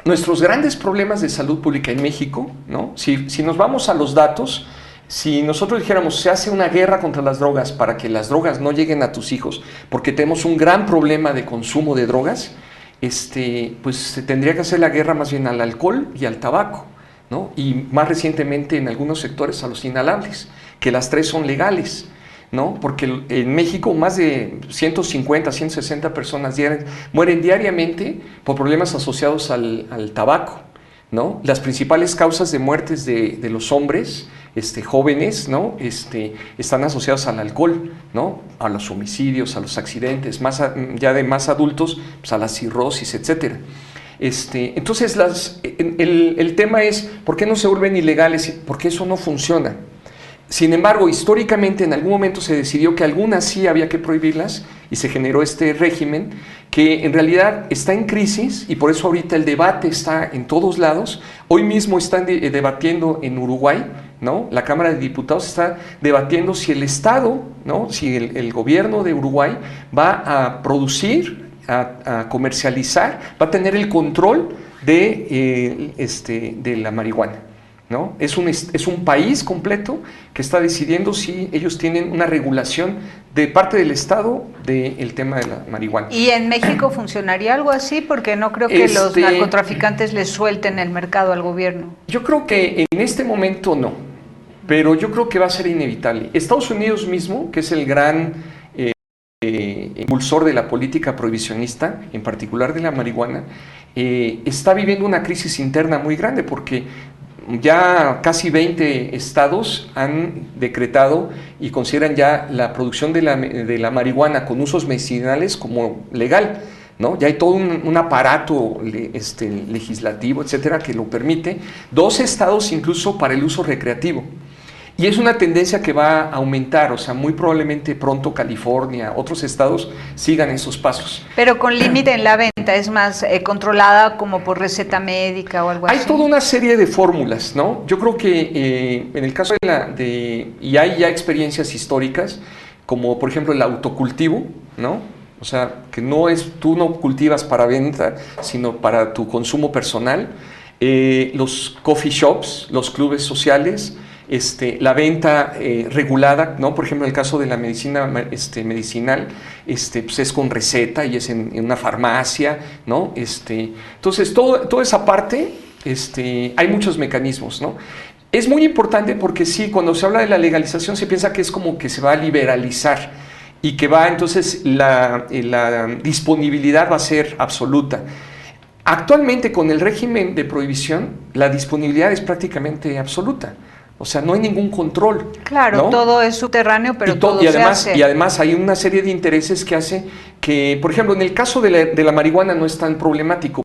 nuestros grandes problemas de salud pública en México, ¿no? Si nos vamos a los datos, si nosotros dijéramos se hace una guerra contra las drogas para que las drogas no lleguen a tus hijos, porque tenemos un gran problema de consumo de drogas, pues se tendría que hacer la guerra más bien al alcohol y al tabaco, ¿no? Y más recientemente en algunos sectores a los inhalables, que las tres son legales, ¿no? Porque en México más de 150, 160 personas mueren diariamente por problemas asociados al tabaco, ¿no? Las principales causas de muertes de los hombres jóvenes, ¿no? Están asociados al alcohol, ¿no? A los homicidios, a los accidentes, ya de más adultos, pues a la cirrosis, etc. Entonces, el tema es, ¿por qué no se vuelven ilegales? Porque eso no funciona. Sin embargo, históricamente en algún momento se decidió que algunas sí había que prohibirlas y se generó este régimen que en realidad está en crisis y por eso ahorita el debate está en todos lados. Hoy mismo están debatiendo en Uruguay, ¿no? La Cámara de Diputados está debatiendo si el Estado, ¿no? Si el gobierno de Uruguay va a producir, a comercializar, va a tener el control de la marihuana. ¿no? Es un país completo que está decidiendo si ellos tienen una regulación de parte del Estado del tema de la marihuana. ¿Y en México funcionaría algo así? Porque no creo que los narcotraficantes les suelten el mercado al gobierno. Yo creo que en este momento no, pero yo creo que va a ser inevitable. Estados Unidos mismo, que es el gran impulsor de la política prohibicionista, en particular de la marihuana, está viviendo una crisis interna muy grande porque ya casi 20 estados han decretado y consideran ya la producción de la marihuana con usos medicinales como legal, ¿no? Ya hay todo un aparato legislativo, etcétera, que lo permite. 2 estados incluso para el uso recreativo. Y es una tendencia que va a aumentar, o sea, muy probablemente pronto California, otros estados sigan esos pasos. Pero con límite en la venta, es más controlada como por receta médica o algo así. Hay toda una serie de fórmulas, ¿no? Yo creo que en el caso y hay ya experiencias históricas, como por ejemplo el autocultivo, ¿no? O sea, que tú no cultivas para venta, sino para tu consumo personal. Los coffee shops, los clubes sociales, la venta regulada, ¿no? Por ejemplo, en el caso de la medicina medicinal, pues es con receta y es en una farmacia, ¿no? Entonces, toda esa parte, hay muchos mecanismos, ¿no? Es muy importante porque sí, cuando se habla de la legalización se piensa que es como que se va a liberalizar y que entonces la disponibilidad va a ser absoluta. Actualmente, con el régimen de prohibición, la disponibilidad es prácticamente absoluta. O sea, no hay ningún control. Claro, ¿no? Todo es subterráneo, pero todo se hace. Y además hay una serie de intereses que hace que, por ejemplo, en el caso de la marihuana no es tan problemático,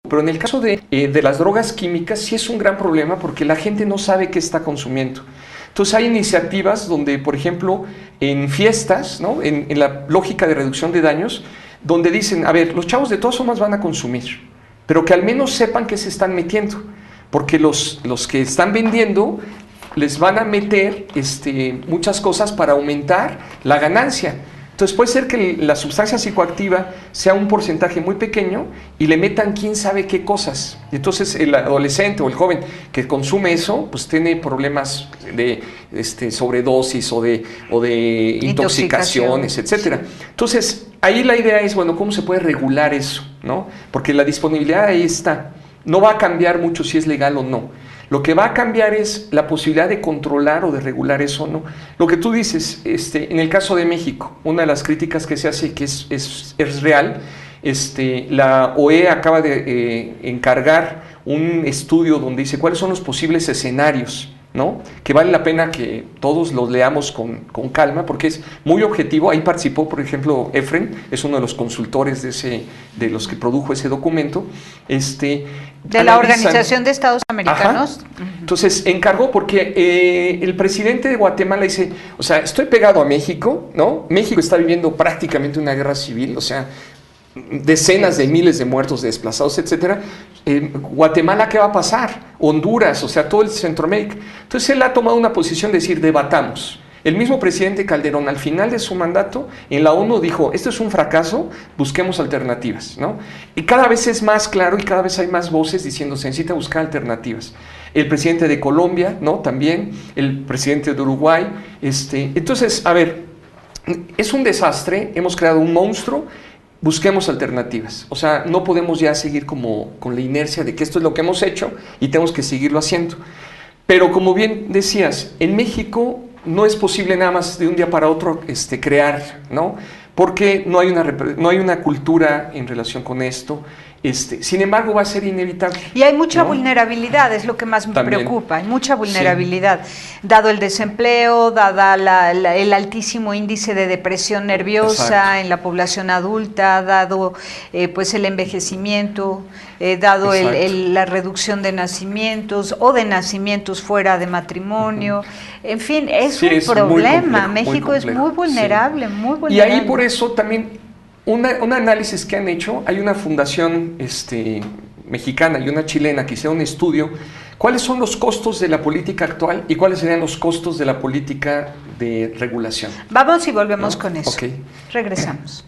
pero en el caso de las drogas químicas sí es un gran problema porque la gente no sabe qué está consumiendo. Entonces hay iniciativas donde, por ejemplo, en fiestas, ¿no? En la lógica de reducción de daños, donde dicen, a ver, los chavos de todas formas van a consumir, pero que al menos sepan qué se están metiendo, porque los que están vendiendo les van a meter muchas cosas para aumentar la ganancia. Entonces puede ser que la sustancia psicoactiva sea un porcentaje muy pequeño y le metan quién sabe qué cosas. Y entonces el adolescente o el joven que consume eso, pues tiene problemas de sobredosis o de intoxicaciones, etcétera. Entonces ahí la idea es, bueno, ¿cómo se puede regular eso? ¿No? Porque la disponibilidad ahí está. No va a cambiar mucho si es legal o no. Lo que va a cambiar es la posibilidad de controlar o de regular eso, ¿no? Lo que tú dices, en el caso de México, una de las críticas que se hace y que es real, la OE acaba de encargar un estudio donde dice cuáles son los posibles escenarios, ¿no? Que vale la pena que todos los leamos con calma porque es muy objetivo. Ahí participó, por ejemplo, Efren, es uno de los consultores de los que produjo ese documento. De la Organización de Estados Americanos. Ajá. Entonces encargó porque el presidente de Guatemala dice, o sea, estoy pegado a México, ¿no? México está viviendo prácticamente una guerra civil, o sea, decenas de miles de muertos, de desplazados, etcétera. Guatemala, ¿qué va a pasar? Honduras, o sea, todo el Centroamérica. Entonces él ha tomado una posición de decir, debatamos. El mismo presidente Calderón, al final de su mandato, en la ONU dijo, esto es un fracaso, busquemos alternativas, ¿no? Y cada vez es más claro y cada vez hay más voces diciendo, se necesita buscar alternativas. El presidente de Colombia, ¿no? También, el presidente de Uruguay. Entonces, a ver, es un desastre, hemos creado un monstruo, busquemos alternativas. O sea, no podemos ya seguir como con la inercia de que esto es lo que hemos hecho y tenemos que seguirlo haciendo. Pero como bien decías, en México no es posible nada más de un día para otro crear, ¿no? Porque no hay una cultura en relación con esto. Sin embargo, va a ser inevitable. Y hay mucha vulnerabilidad, es lo que más me preocupa, hay mucha vulnerabilidad, dado el desempleo, dada el altísimo índice de depresión nerviosa en la población adulta, dado pues el envejecimiento, dado la reducción de nacimientos o de nacimientos fuera de matrimonio, en fin, es un problema. México es muy vulnerable, muy vulnerable. Y ahí por eso también un análisis que han hecho, hay una fundación mexicana y una chilena que hicieron un estudio, cuáles son los costos de la política actual y cuáles serían los costos de la política de regulación. Vamos y volvemos con eso. Okay. Regresamos.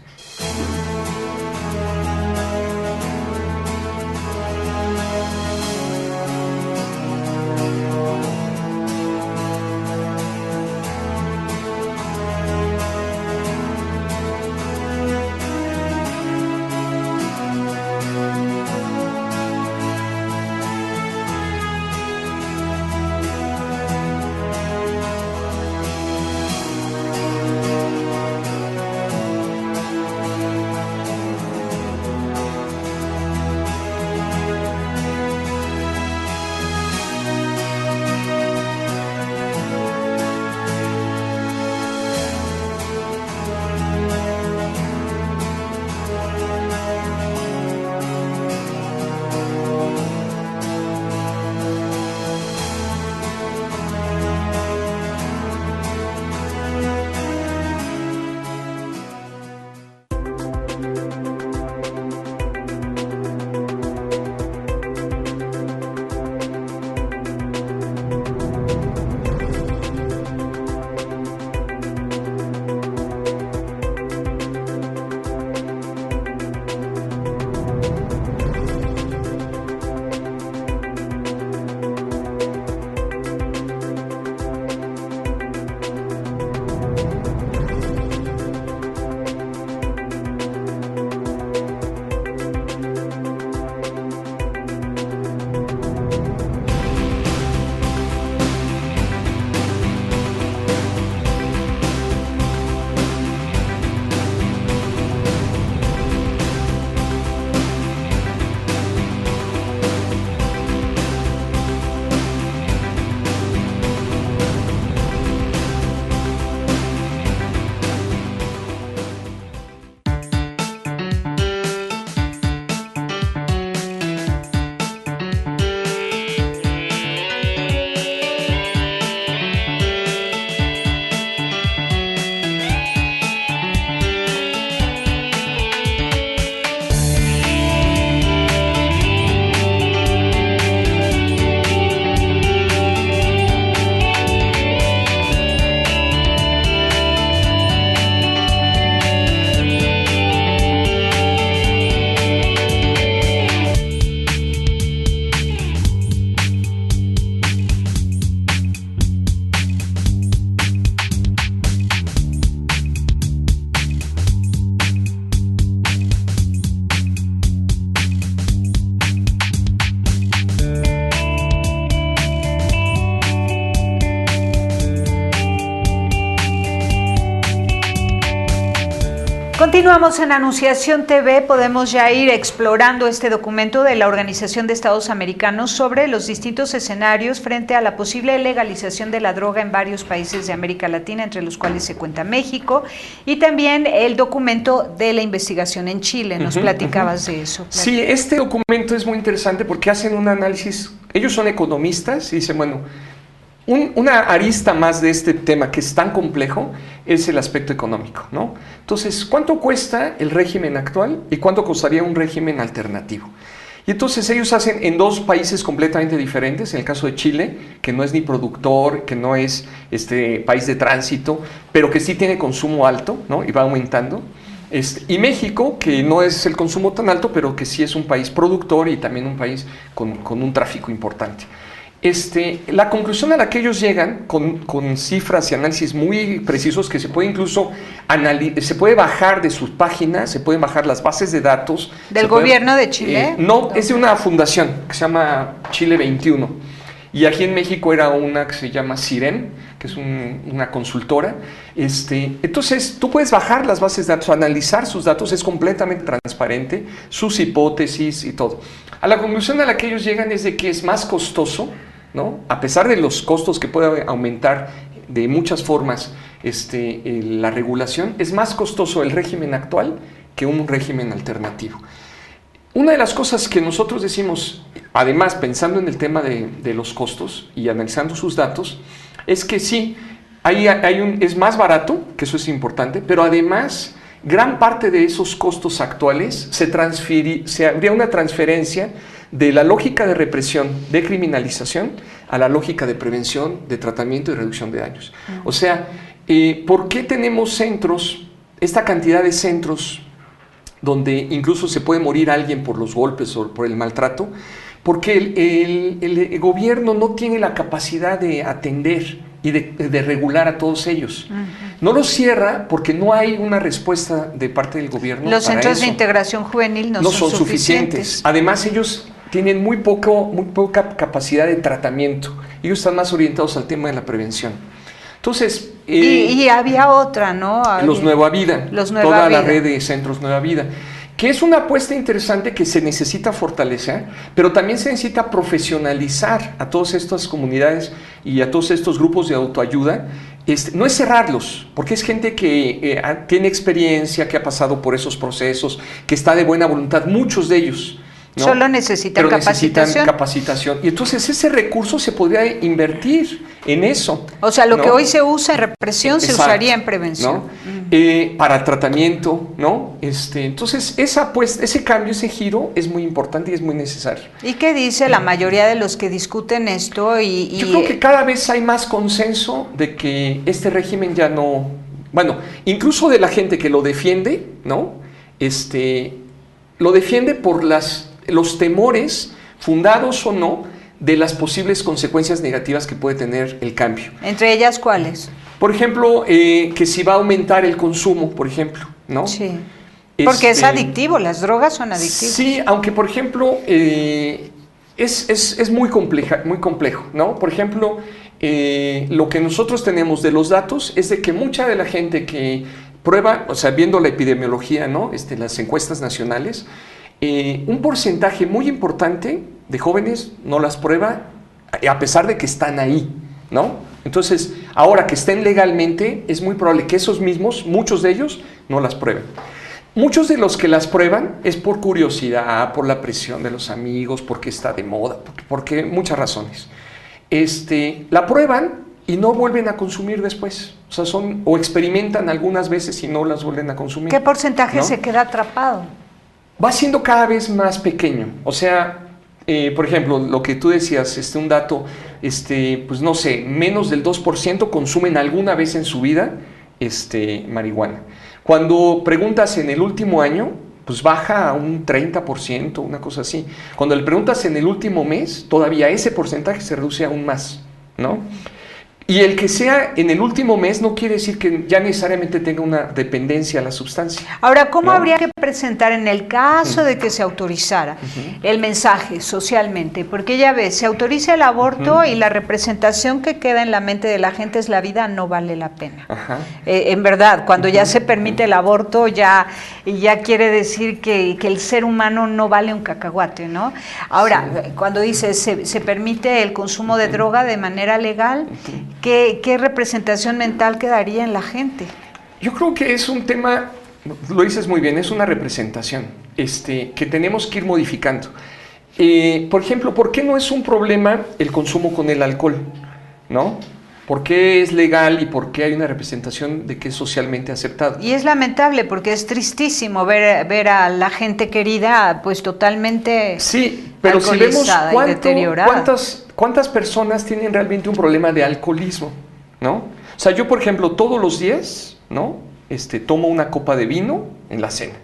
Continuamos en Anunciación TV, podemos ya ir explorando este documento de la Organización de Estados Americanos sobre los distintos escenarios frente a la posible legalización de la droga en varios países de América Latina, entre los cuales se cuenta México, y también el documento de la investigación en Chile. Nos platicabas de eso. Sí, este documento es muy interesante porque hacen un análisis, ellos son economistas y dicen, bueno, una arista más de este tema que es tan complejo es el aspecto económico, ¿no? Entonces, ¿cuánto cuesta el régimen actual y cuánto costaría un régimen alternativo? Y entonces ellos hacen en dos países completamente diferentes, en el caso de Chile, que no es ni productor, que no es país de tránsito, pero que sí tiene consumo alto, ¿no? Y va aumentando. Y México, que no es el consumo tan alto, pero que sí es un país productor y también un país con un tráfico importante. La conclusión a la que ellos llegan con cifras y análisis muy precisos que se puede incluso se puede bajar de sus páginas, se pueden bajar las bases de datos. ¿Del gobierno de Chile? No, es de una fundación que se llama Chile 21. Y aquí en México era una que se llama CIREM, que es una consultora. Entonces, tú puedes bajar las bases de datos, analizar sus datos, es completamente transparente, sus hipótesis y todo. A la conclusión a la que ellos llegan es de que es más costoso, ¿no? A pesar de los costos que puede aumentar de muchas formas la regulación, es más costoso el régimen actual que un régimen alternativo. Una de las cosas que nosotros decimos, además pensando en el tema de los costos y analizando sus datos, es que sí, es más barato, que eso es importante, pero además gran parte de esos costos actuales se habría una transferencia de la lógica de represión, de criminalización, a la lógica de prevención, de tratamiento y reducción de daños. O sea, ¿por qué tenemos centros, esta cantidad de centros donde incluso se puede morir alguien por los golpes o por el maltrato? Porque el gobierno no tiene la capacidad de atender y de regular a todos ellos. No los cierra porque no hay una respuesta de parte del gobierno. Los centros de integración juvenil no son suficientes. Además, ellos tienen muy poca capacidad de tratamiento. Ellos están más orientados al tema de la prevención. Entonces... y había otra, ¿no? Los Nueva Vida. Toda la red de centros Nueva Vida. Que es una apuesta interesante que se necesita fortalecer, pero también se necesita profesionalizar a todas estas comunidades y a todos estos grupos de autoayuda. No es cerrarlos, porque es gente que tiene experiencia, que ha pasado por esos procesos, que está de buena voluntad, muchos de ellos, ¿no? Solo necesitan capacitación. Y entonces ese recurso se podría invertir en eso. O sea, lo que hoy se usa en represión se usaría en prevención. ¿No? Para tratamiento, ¿no? Entonces, ese cambio, ese giro es muy importante y es muy necesario. ¿Y qué dice la mayoría de los que discuten esto? Yo creo que cada vez hay más consenso de que este régimen ya no... Bueno, incluso de la gente que lo defiende, ¿no? Lo defiende por los temores, fundados o no, de las posibles consecuencias negativas que puede tener el cambio. ¿Entre ellas cuáles? Por ejemplo, que si va a aumentar el consumo, por ejemplo, ¿no? Sí, porque es adictivo, las drogas son adictivas. Sí, aunque por ejemplo, es muy complejo, ¿no? Por ejemplo, lo que nosotros tenemos de los datos es de que mucha de la gente que prueba, o sea, viendo la epidemiología, ¿no? Las encuestas nacionales, un porcentaje muy importante de jóvenes no las prueba a pesar de que están ahí, ¿no? Entonces, ahora que estén legalmente, es muy probable que esos mismos, muchos de ellos, no las prueben. Muchos de los que las prueban es por curiosidad, por la presión de los amigos, porque está de moda, porque muchas razones. La prueban y no vuelven a consumir después. O sea, o experimentan algunas veces y no las vuelven a consumir. ¿Qué porcentaje se queda atrapado? Va siendo cada vez más pequeño. O sea, por ejemplo, lo que tú decías, un dato, pues no sé, menos del 2% consumen alguna vez en su vida marihuana. Cuando preguntas en el último año, pues baja a un 30%, una cosa así. Cuando le preguntas en el último mes, todavía ese porcentaje se reduce aún más, ¿no? Y el que sea en el último mes no quiere decir que ya necesariamente tenga una dependencia a la sustancia. Ahora, ¿cómo habría que presentar en el caso de que se autorizara el mensaje socialmente? Porque ya ves, se autoriza el aborto y la representación que queda en la mente de la gente es la vida no vale la pena. En verdad, cuando ya se permite el aborto, ya quiere decir que el ser humano no vale un cacahuate, ¿no? Ahora, cuando dice se permite el consumo de droga de manera legal, ¿qué representación mental quedaría en la gente? Yo creo que es un tema, lo dices muy bien, es una representación que tenemos que ir modificando. Por ejemplo, ¿por qué no es un problema el consumo con el alcohol? ¿No? ¿Por qué es legal y por qué hay una representación de que es socialmente aceptado? Y es lamentable porque es tristísimo ver a la gente querida pues totalmente sí, pero si vemos deteriorada. ¿Cuántas personas tienen realmente un problema de alcoholismo? ¿No? O sea, yo, por ejemplo, todos los días, ¿no? Tomo una copa de vino en la cena.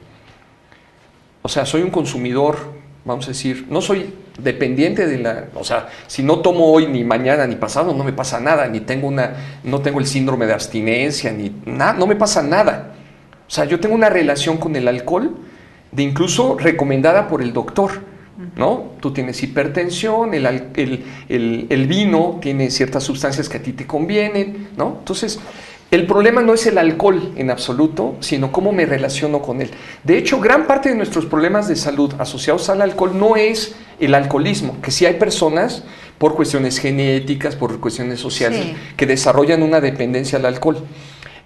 O sea, soy un consumidor, vamos a decir, no soy dependiente de o sea, si no tomo hoy, ni mañana, ni pasado, no me pasa nada, no tengo el síndrome de abstinencia, no me pasa nada. O sea, yo tengo una relación con el alcohol, incluso recomendada por el doctor. ¿No? Tú tienes hipertensión, el vino tiene ciertas sustancias que a ti te convienen, ¿no? Entonces, el problema no es el alcohol en absoluto, sino cómo me relaciono con él. De hecho, gran parte de nuestros problemas de salud asociados al alcohol no es el alcoholismo, que sí hay personas por cuestiones genéticas, por cuestiones sociales, que desarrollan una dependencia al alcohol.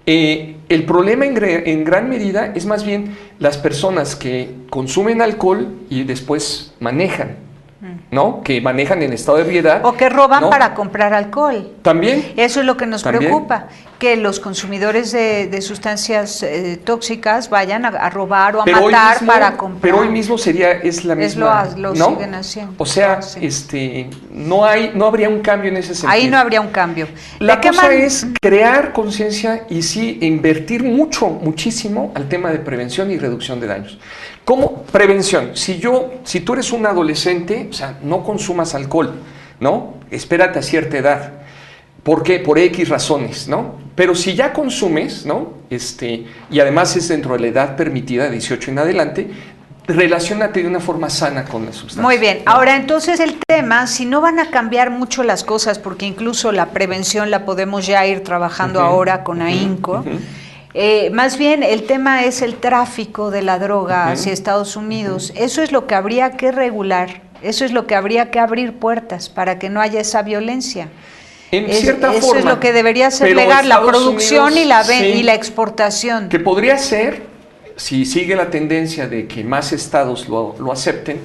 El problema en gran medida es más bien las personas que consumen alcohol y después manejan, ¿no? Que manejan en estado de ebriedad. O que roban, ¿no?, para comprar alcohol. También. Eso es lo que nos preocupa, que los consumidores de sustancias tóxicas vayan a robar o a matar para comprar. Pero hoy mismo es la misma, lo ¿no? siguen haciendo. O sea, no habría un cambio en ese sentido. Ahí no habría un cambio. La cosa es crear conciencia y sí invertir muchísimo al tema de prevención y reducción de daños. ¿Cómo? Prevención. Si tú eres un adolescente, o sea, no consumas alcohol, ¿no? Espérate a cierta edad. ¿Por qué? Por X razones, ¿no? Pero si ya consumes, ¿no? Y además es dentro de la edad permitida, 18 en adelante, relaciónate de una forma sana con la sustancia. Muy bien. Ahora, entonces el tema, si no van a cambiar mucho las cosas, porque incluso la prevención la podemos ya ir trabajando ahora con AINCO, más bien el tema es el tráfico de la droga hacia Estados Unidos. Eso es lo que habría que regular, eso es lo que habría que abrir puertas para que no haya esa violencia. En cierta forma. Eso es lo que debería ser legal, la producción Unidos, y la exportación. Que podría ser, si sigue la tendencia de que más estados lo acepten,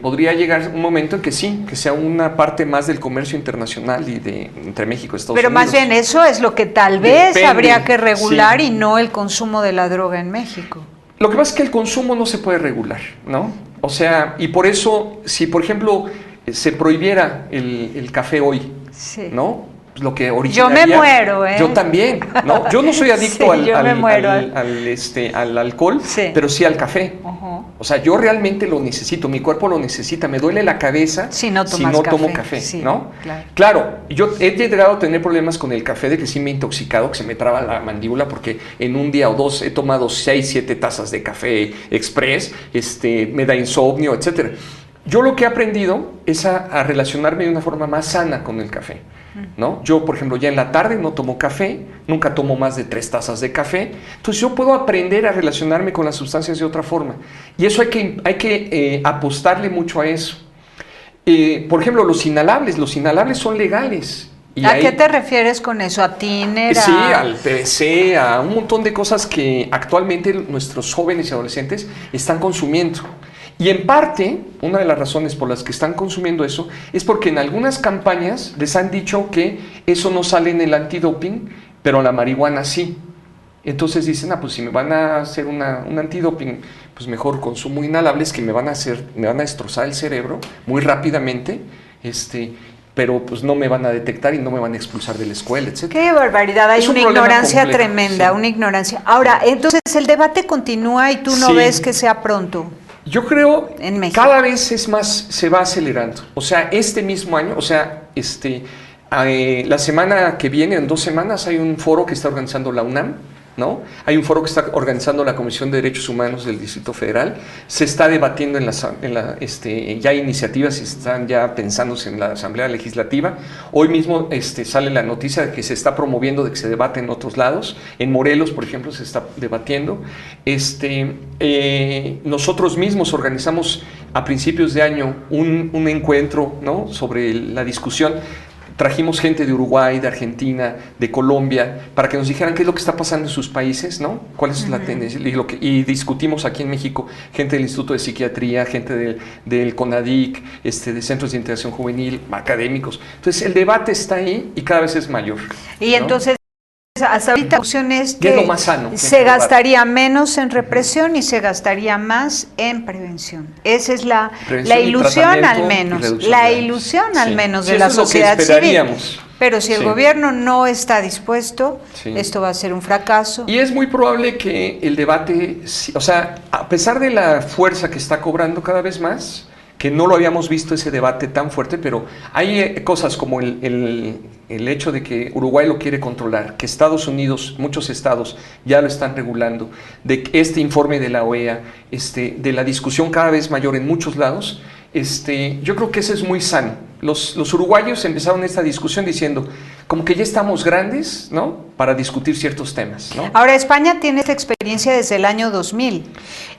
podría llegar un momento en que sí, que sea una parte más del comercio internacional y entre México y Estados Unidos. Pero más bien eso es lo que tal vez habría que regular y no el consumo de la droga en México. Lo que pasa es que el consumo no se puede regular, ¿no? O sea, y por eso, si por ejemplo se prohibiera el café hoy, ¿no? Lo que originaría, yo me muero, ¿eh? Yo también, ¿no? Yo no soy adicto al alcohol, pero sí al café. O sea, yo realmente lo necesito, mi cuerpo lo necesita, me duele la cabeza si no tomo café, ¿no? Claro, yo he llegado a tener problemas con el café de que sí me he intoxicado, que se me traba la mandíbula porque en un día o dos he tomado 6, 7 tazas de café express, me da insomnio, etcétera. Yo lo que he aprendido es a relacionarme de una forma más sana con el café, ¿no? Yo, por ejemplo, ya en la tarde no tomo café, nunca tomo más de 3 tazas de café, entonces yo puedo aprender a relacionarme con las sustancias de otra forma. Y eso hay que apostarle mucho a eso. Por ejemplo, los inhalables son legales. ¿A qué te refieres con eso? ¿A tiner? Sí, al PVC, a un montón de cosas que actualmente nuestros jóvenes y adolescentes están consumiendo. Y en parte, una de las razones por las que están consumiendo eso es porque en algunas campañas les han dicho que eso no sale en el antidoping, pero la marihuana sí. Entonces dicen, pues si me van a hacer un antidoping, pues mejor consumo inhalables que me van a destrozar el cerebro muy rápidamente, pero pues no me van a detectar y no me van a expulsar de la escuela, etc. ¡Qué barbaridad! Hay una ignorancia tremenda, una ignorancia. Ahora, entonces el debate continúa y tú no ves que sea pronto. Yo creo cada vez es más, se va acelerando. O sea, este mismo año, La semana que viene, en 2 semanas, hay un foro que está organizando la UNAM, ¿no? Hay un foro que está organizando la Comisión de Derechos Humanos del Distrito Federal. Se está debatiendo ya hay iniciativas y están ya pensándose en la Asamblea Legislativa. Hoy mismo sale la noticia de que se está promoviendo, de que se debate en otros lados. En Morelos, por ejemplo, se está debatiendo. Nosotros mismos organizamos a principios de año un encuentro, ¿no?, sobre la discusión. Trajimos gente de Uruguay, de Argentina, de Colombia, para que nos dijeran qué es lo que está pasando en sus países, ¿no? Cuál es la tendencia. Y discutimos aquí en México, gente del Instituto de Psiquiatría, gente del CONADIC, de Centros de Integración Juvenil, académicos. Entonces, el debate está ahí y cada vez es mayor. Y ¿no? entonces, hasta ahorita la opción es que es lo más sano, se gastaría menos en represión y se gastaría más en prevención. Esa es la ilusión al menos, la ilusión al menos de la sociedad civil. Pero si el gobierno no está dispuesto, esto va a ser un fracaso. Y es muy probable que el debate, o sea, a pesar de la fuerza que está cobrando cada vez más, que no lo habíamos visto ese debate tan fuerte, pero hay cosas como el hecho de que Uruguay lo quiere controlar, que Estados Unidos, muchos estados ya lo están regulando, de este informe de la OEA, de la discusión cada vez mayor en muchos lados. Yo creo que eso es muy sano. Los uruguayos empezaron esta discusión diciendo, como que ya estamos grandes, ¿no?, para discutir ciertos temas, ¿no? Ahora, España tiene esta experiencia desde el año 2000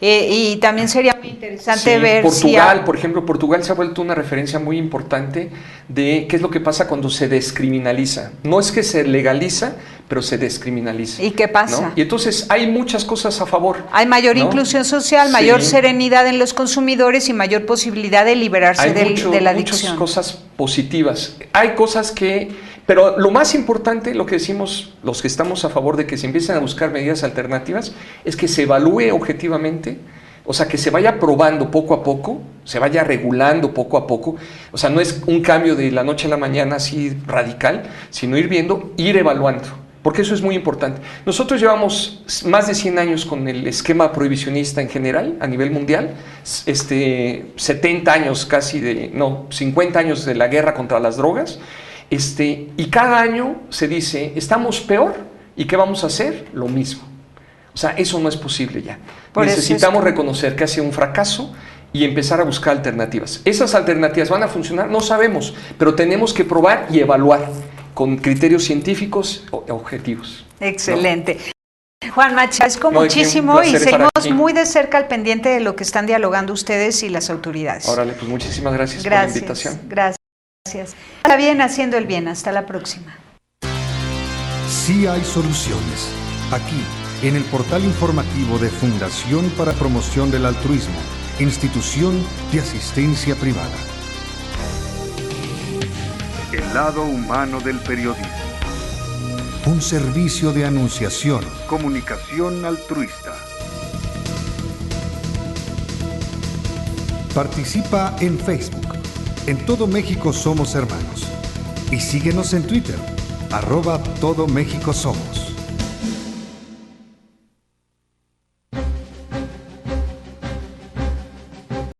y también sería muy interesante ver Portugal, por ejemplo, Portugal se ha vuelto una referencia muy importante de qué es lo que pasa cuando se descriminaliza. No es que se legaliza, pero se descriminaliza. ¿Y qué pasa? ¿No? Y entonces hay muchas cosas a favor. Hay mayor inclusión social, mayor serenidad en los consumidores y mayor posibilidad de liberarse de la adicción. Hay muchas cosas positivas. Hay cosas pero lo más importante, lo que decimos los que estamos a favor de que se empiecen a buscar medidas alternativas, es que se evalúe objetivamente, o sea, que se vaya probando poco a poco, se vaya regulando poco a poco. O sea, no es un cambio de la noche a la mañana así radical, sino ir viendo, ir evaluando. Porque eso es muy importante. Nosotros llevamos más de 100 años con el esquema prohibicionista en general, a nivel mundial, 70 años casi 50 años de la guerra contra las drogas, y cada año se dice, estamos peor, ¿y qué vamos a hacer? Lo mismo. O sea, eso no es posible ya. Necesitamos reconocer que ha sido un fracaso y empezar a buscar alternativas. ¿Esas alternativas van a funcionar? No sabemos, pero tenemos que probar y evaluar con criterios científicos objetivos. Excelente. ¿No? Juan, agradezco muchísimo y seguimos muy de cerca al pendiente de lo que están dialogando ustedes y las autoridades. Órale, pues muchísimas gracias por la invitación. Gracias. Está bien haciendo el bien. Hasta la próxima. Sí hay soluciones. Aquí, en el portal informativo de Fundación para Promoción del Altruismo, Institución de Asistencia Privada. El lado humano del periodismo. Un servicio de anunciación, comunicación altruista. Participa en Facebook. En todo México somos hermanos. Y síguenos en Twitter, @TodoMéxicoSomos.